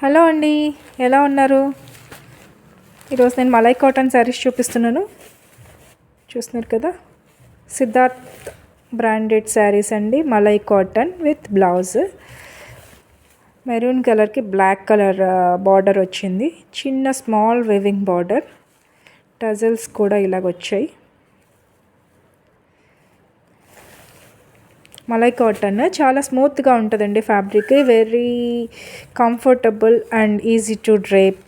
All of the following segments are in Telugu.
హలో అండి, ఎలా ఉన్నారు? ఈరోజు నేను మలై కాటన్ శారీస్ చూపిస్తున్నాను. చూస్తున్నారు కదా, సిద్ధార్థ్ బ్రాండెడ్ శారీస్ అండి. Malai cotton with blouse, maroon కలర్కి బ్లాక్ కలర్ బార్డర్ వచ్చింది. చిన్న స్మాల్ వేవింగ్ బార్డర్, టజల్స్ కూడా ఇలాగ వచ్చాయి. మలై కాటన్ చాలా స్మూత్గా ఉంటుందండి. Fabric very comfortable and easy to drape.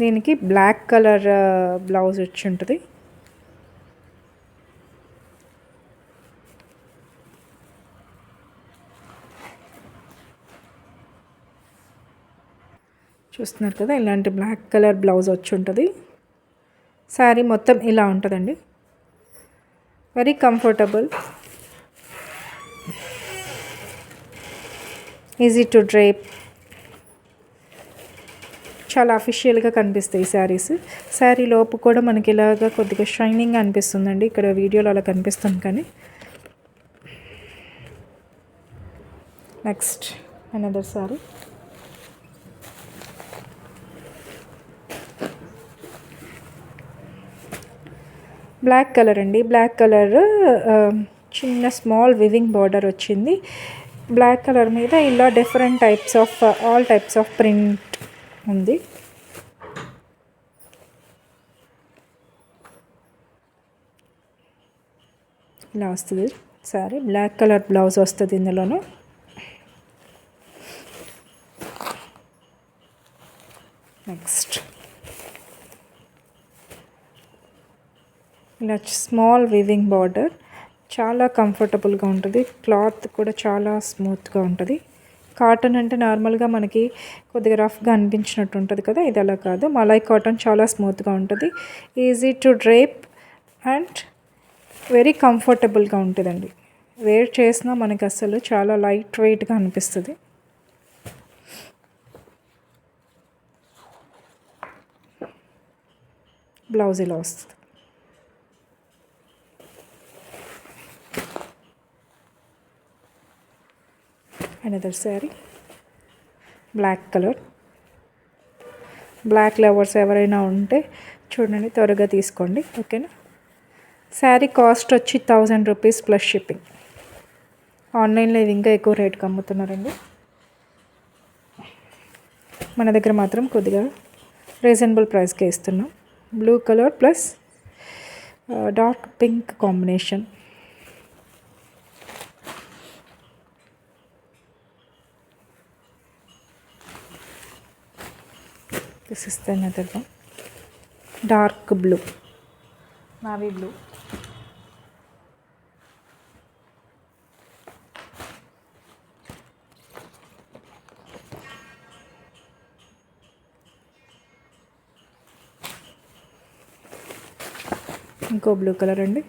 దీనికి బ్లాక్ కలర్ బ్లౌజ్ వచ్చి ఉంటుంది. చూస్తున్నారు కదా, ఇలాంటి బ్లాక్ కలర్ బ్లౌజ్ వచ్చి ఉంటుంది. శారీ మొత్తం ఇలా ఉంటుందండి. Very comfortable, easy to drape. చాలా అఫిషియల్గా కనిపిస్తాయి ఈ శారీస్. శారీ లోపు కూడా మనకి ఇలాగా కొద్దిగా షైనింగ్ అనిపిస్తుందండి. ఇక్కడ వీడియోలో అలా కనిపిస్తుంది. కానీ next another sari. Black colour అండి. బ్లాక్ కలర్ చిన్న స్మాల్ వివింగ్ బార్డర్ వచ్చింది. బ్లాక్ కలర్ మీద ఇలా different types of all types of print ఉంది. ఇలా వస్తుంది సారీ. బ్లాక్ కలర్ బ్లౌజ్ వస్తుంది ఇందులోను. నెక్స్ట్ ఇలా స్మాల్ వీవింగ్ బార్డర్, చాలా కంఫర్టబుల్గా ఉంటుంది. క్లాత్ కూడా చాలా స్మూత్గా ఉంటుంది. కాటన్ అంటే నార్మల్గా మనకి కొద్దిగా రఫ్గా అనిపించినట్టు ఉంటుంది కదా, ఇది అలా కాదు. మలై కాటన్ చాలా స్మూత్గా ఉంటుంది. Easy to drape and very కంఫర్టబుల్గా ఉంటుందండి. వేర్ చేసినా మనకి అసలు చాలా లైట్ వెయిట్గా అనిపిస్తుంది. బ్లౌజ్ ఇలా వస్తుంది. Another sari, black colour. Black lovers ఎవరైనా ఉంటే చూడండి, త్వరగా తీసుకోండి. ఓకేనా. శారీ కాస్ట్ వచ్చి 1000 రూపీస్ ప్లస్ షిప్పింగ్. ఆన్లైన్లో ఇది ఇంకా ఎక్కువ రేట్కి అమ్ముతున్నారండి. మన దగ్గర మాత్రం కొద్దిగా రీజనబుల్ ప్రైస్కే ఇస్తున్నాం. Blue colour plus dark pink combination. This is the another one. Dark blue, navy blue. ఇంకో బ్లూ కలర్ అండి.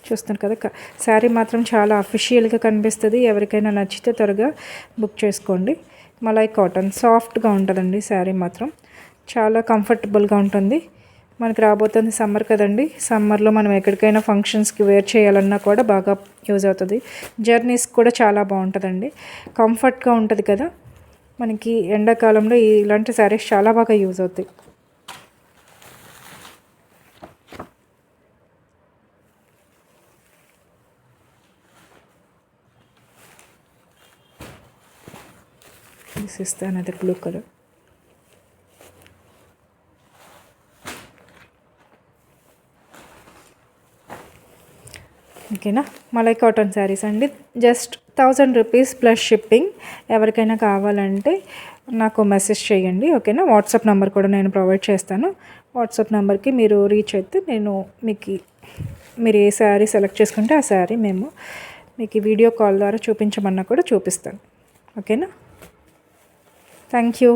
చూస్తున్నారు కదా, శారీ మాత్రం చాలా అఫిషియల్గా కనిపిస్తుంది. ఎవరికైనా నచ్చితే త్వరగా బుక్ చేసుకోండి. మలై కాటన్ సాఫ్ట్గా ఉంటుందండి. శారీ మాత్రం చాలా కంఫర్టబుల్గా ఉంటుంది. మనకి రాబోతుంది సమ్మర్ కదండి. సమ్మర్లో మనం ఎక్కడికైనా ఫంక్షన్స్కి వేర్ చేయాలన్నా కూడా బాగా యూజ్ అవుతుంది. జర్నీస్ కూడా చాలా బాగుంటుందండి. కంఫర్ట్గా ఉంటుంది కదా. మనకి ఎండాకాలంలో ఇలాంటి శారీస్ చాలా బాగా యూజ్ అవుతాయి. This is the another blue color. ఓకేనా. మలై కాటన్ శారీస్ అండి. Just 1000 rupees plus shipping. ఎవరికైనా కావాలంటే నాకు మెసేజ్ చేయండి. ఓకేనా. వాట్సాప్ నెంబర్ కూడా నేను ప్రొవైడ్ చేస్తాను. వాట్సాప్ నెంబర్కి మీరు రీచ్ అయితే నేను మీరు ఏ శారీ సెలెక్ట్ చేసుకుంటే ఆ శారీ మేము మీకు వీడియో కాల్ ద్వారా చూపించమన్నా కూడా చూపిస్తాను. ఓకేనా. Thank you.